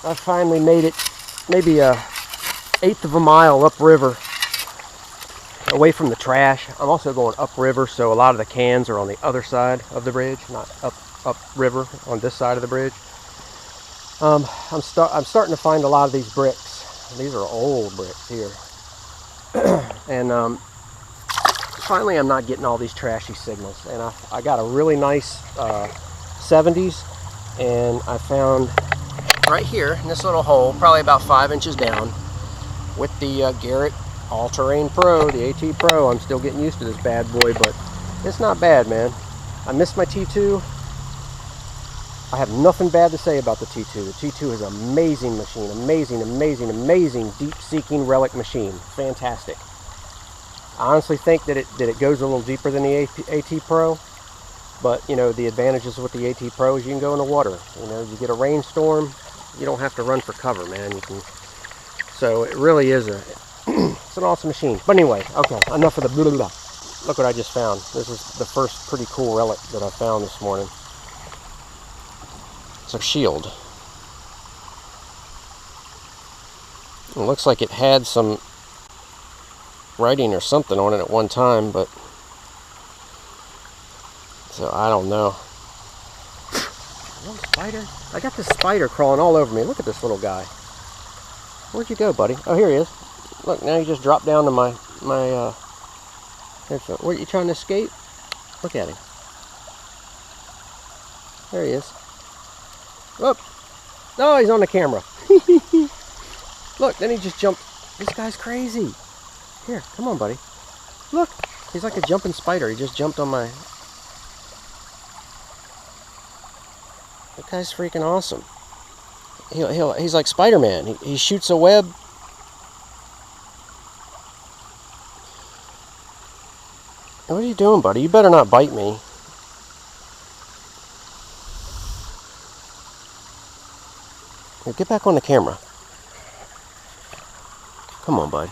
I finally made it, maybe a 1/8 of a mile upriver, away from the trash. I'm also going upriver, so a lot of the cans are on the other side of the bridge, not upriver on this side of the bridge. I'm starting to find a lot of these bricks. These are old bricks here. And finally I'm not getting all these trashy signals. And I got a really nice 70s, and I found right here in this little hole, probably about 5 inches down, with the Garrett All-Terrain Pro, the AT Pro. I'm still getting used to this bad boy, but it's not bad, man. I missed my T2. I have nothing bad to say about the T2. The T2 is an amazing machine. Amazing, amazing, amazing deep-seeking relic machine. Fantastic. I honestly think that it goes a little deeper than the AT Pro, but you know, the advantages with the AT Pro is you can go in the water. You know, you get a rainstorm, you don't have to run for cover, man. You can. So it really is it's an awesome machine. But anyway, okay, enough of the blah, blah, blah. Look what I just found. This is the first pretty cool relic that I found this morning. It's a shield. It looks like it had some writing or something on it at one time, but so I don't know. Little spider? I got this spider crawling all over me. Look at this little guy. Where'd you go, buddy? Oh, here he is. Look, now he just dropped down to my headphone. What, you trying to escape? Look at him. There he is. Whoop. Oh, he's on the camera. Look, then he just jumped. This guy's crazy. Here, come on, buddy. Look, he's like a jumping spider. He just jumped on my... That guy's freaking awesome. He's like Spider-Man. He shoots a web. What are you doing, buddy? You better not bite me. Here, get back on the camera. Come on, bud.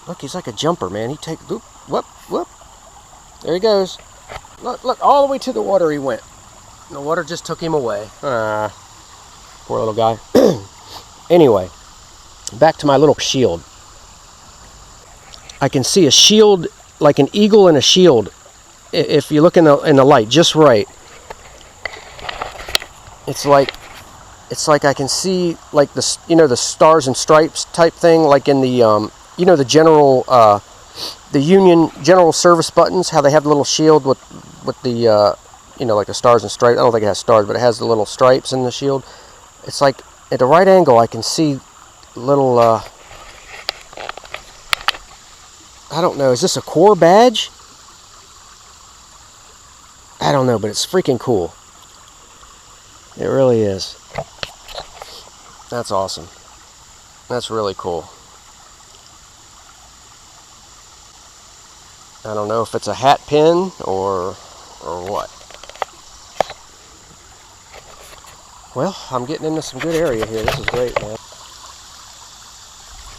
Look, he's like a jumper, man. He takes... Whoop, whoop, whoop. There he goes. Look, all the way to the water he went. And the water just took him away. Poor little guy. Anyway, back to my little shield. I can see a shield, like an eagle and a shield, if you look in the light just right. It's like I can see like the, you know, the stars and stripes type thing, like in the you know, the general the Union General Service buttons, how they have the little shield with the you know, like the stars and stripes. I don't think it has stars, but it has the little stripes in the shield. It's like at the right angle I can see little I don't know, is this a Corp Badge? I don't know, but it's freaking cool. It really is. That's awesome. That's really cool. I don't know if it's a hat pin or what. Well, I'm getting into some good area here. This is great, man.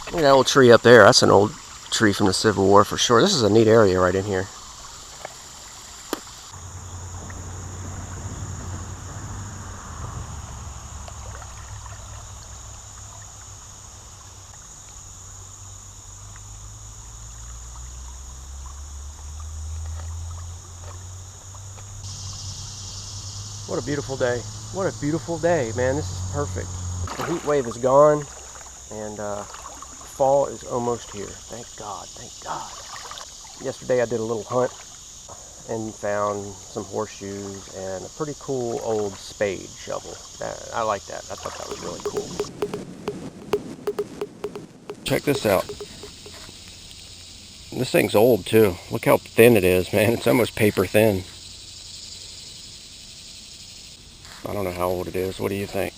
Look at that old tree up there. That's an old tree from the Civil War for sure. This is a neat area right in here. What a beautiful day. What a beautiful day, man. This is perfect. The heat wave is gone, and fall is almost here. Thank God, thank God. Yesterday I did a little hunt and found some horseshoes and a pretty cool old spade shovel. I like that. I thought that was really cool. Check this out. This thing's old too. Look how thin it is, man. It's almost paper thin. I don't know how old it is. What do you think?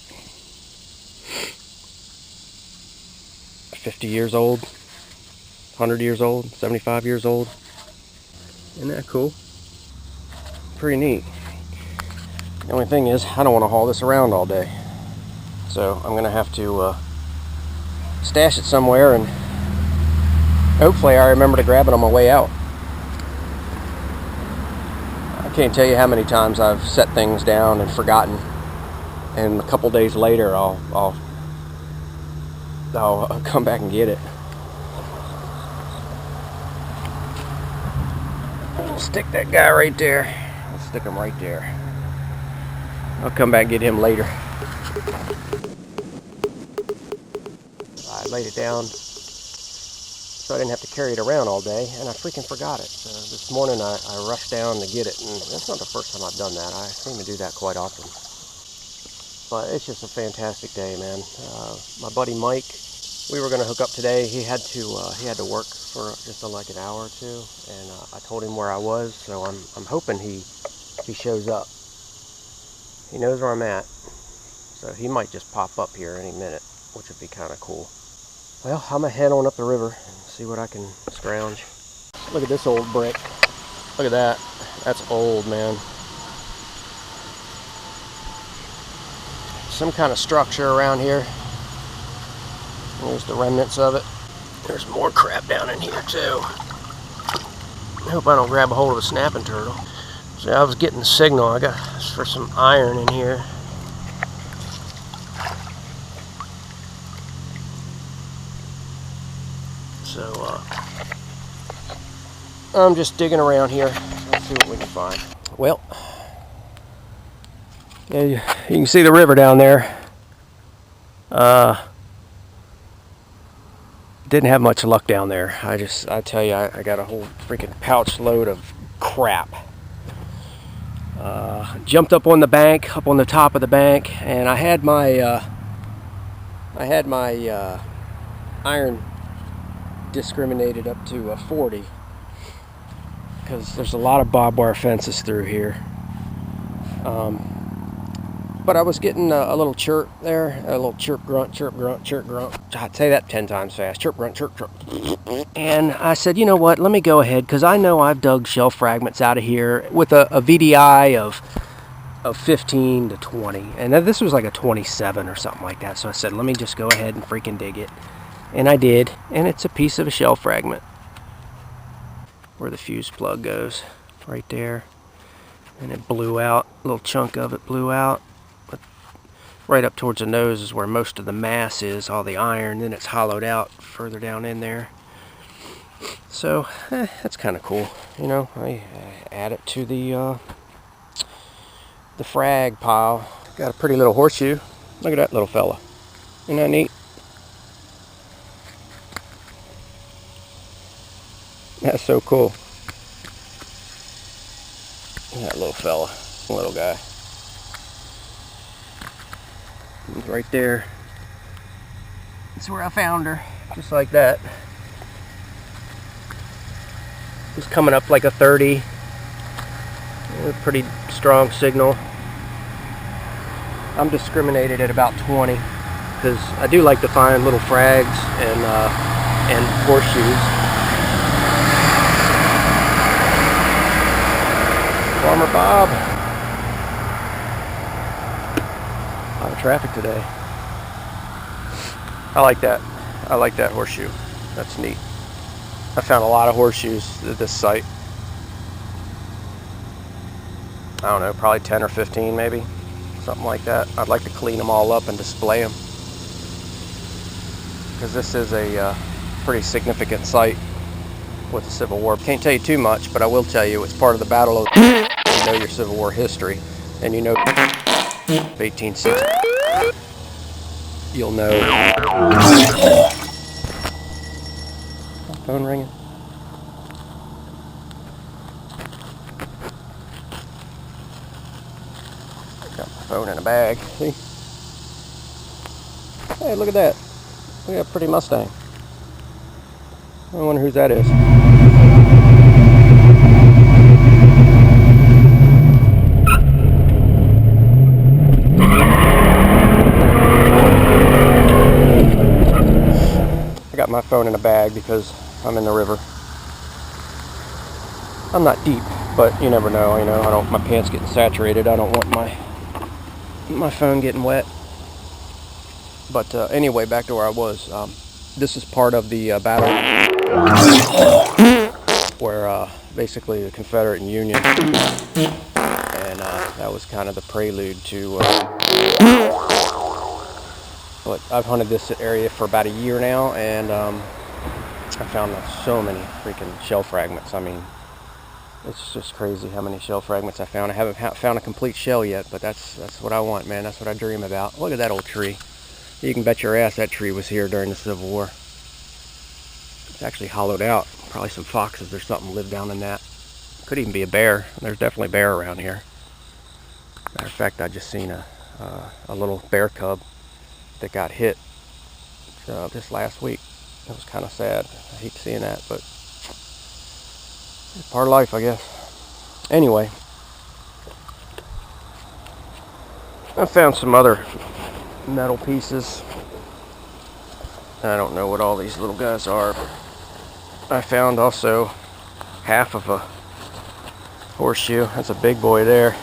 50 years old? 100 years old? 75 years old? Isn't that cool? Pretty neat. The only thing is, I don't want to haul this around all day. So I'm going to have to stash it somewhere, and hopefully I remember to grab it on my way out. I can't tell you how many times I've set things down and forgotten. and a couple days later I'll come back and get it. I'll stick that guy right there. I'll stick him right there. I'll come back and get him later. I laid it down so I didn't have to carry it around all day, and I freaking forgot it. So this morning I rushed down to get it, and that's not the first time I've done that. I seem to do that quite often. But it's just a fantastic day, man. My buddy Mike, we were going to hook up today. He had to work for just like an hour or two, and I told him where I was, so I'm hoping he shows up. He knows where I'm at, so he might just pop up here any minute, which would be kind of cool. Well, I'm gonna head on up the river and see what I can scrounge. Look at this old brick. Look at that. That's old, man. Some kind of structure around here. There's the remnants of it. There's more crap down in here too. I hope I don't grab a hold of a snapping turtle. So I was getting the signal. I got for some iron in here. So I'm just digging around here. Let's see what we can find. Well, yeah, you can see the river down there. Didn't have much luck down there. I tell you, I got a whole freaking pouch load of crap. Jumped up on the bank, up on the top of the bank, and I had my iron discriminated up to 40, because there's a lot of barbed wire fences through here. But I was getting a little chirp there, a little chirp grunt, chirp grunt, chirp grunt. I'd say that 10 times fast. Chirp grunt, chirp chirp. And I said, you know what? Let me go ahead, because I know I've dug shell fragments out of here with a VDI of 15 to 20, and this was like a 27 or something like that. So I said, let me just go ahead and freaking dig it, and I did. And it's a piece of a shell fragment where the fuse plug goes, right there, and it blew out. A little chunk of it blew out. Right up towards the nose is where most of the mass is, all the iron. Then it's hollowed out further down in there. So that's kind of cool, you know. I add it to the frag pile. Got a pretty little horseshoe. Look at that little fella. Isn't that neat? That's so cool. That little fella, little guy. He's right there. That's where I found her, just like that. It's coming up like a 30. A pretty strong signal. I'm discriminated at about 20, because I do like to find little frags and horseshoes. Farmer Bob. A lot of traffic today. I like that. I like that horseshoe. That's neat. I found a lot of horseshoes at this site. I don't know, probably 10 or 15 maybe. Something like that. I'd like to clean them all up and display them, because this is a pretty significant site with the Civil War. Can't tell you too much, but I will tell you it's part of the Battle of... You know your Civil War history, and you know 1860. You'll know. Phone ringing. Got my phone in a bag. See? Hey, look at that. Look at that pretty Mustang. I wonder whose that is. I got my phone in a bag because I'm in the river. I'm not deep, but you never know, you know. I don't, my pants getting saturated. I don't want my phone getting wet. But anyway, back to where I was. This is part of the battle where basically the Confederate and Union, and that was kind of the prelude to But I've hunted this area for about a year now, and I found so many freaking shell fragments. I mean, it's just crazy how many shell fragments I found. I haven't found a complete shell yet, but that's what I want, man. That's what I dream about. Look at that old tree. You can bet your ass that tree was here during the Civil War. It's actually hollowed out. Probably some foxes or something live down in that. Could even be a bear. There's definitely bear around here. Matter of fact, I just seen a little bear cub that got hit this last week. It was kind of sad. I hate seeing that, but it's part of life, I guess. Anyway, I found some other metal pieces. I don't know what all these little guys are, but I found also half of a horseshoe. That's a big boy there.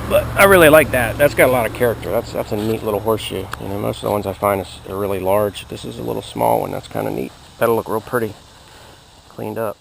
But I really like that. That's got a lot of character. That's a neat little horseshoe. You know, most of the ones I find are really large. This is a little small one. That's kind of neat. That'll look real pretty, cleaned up.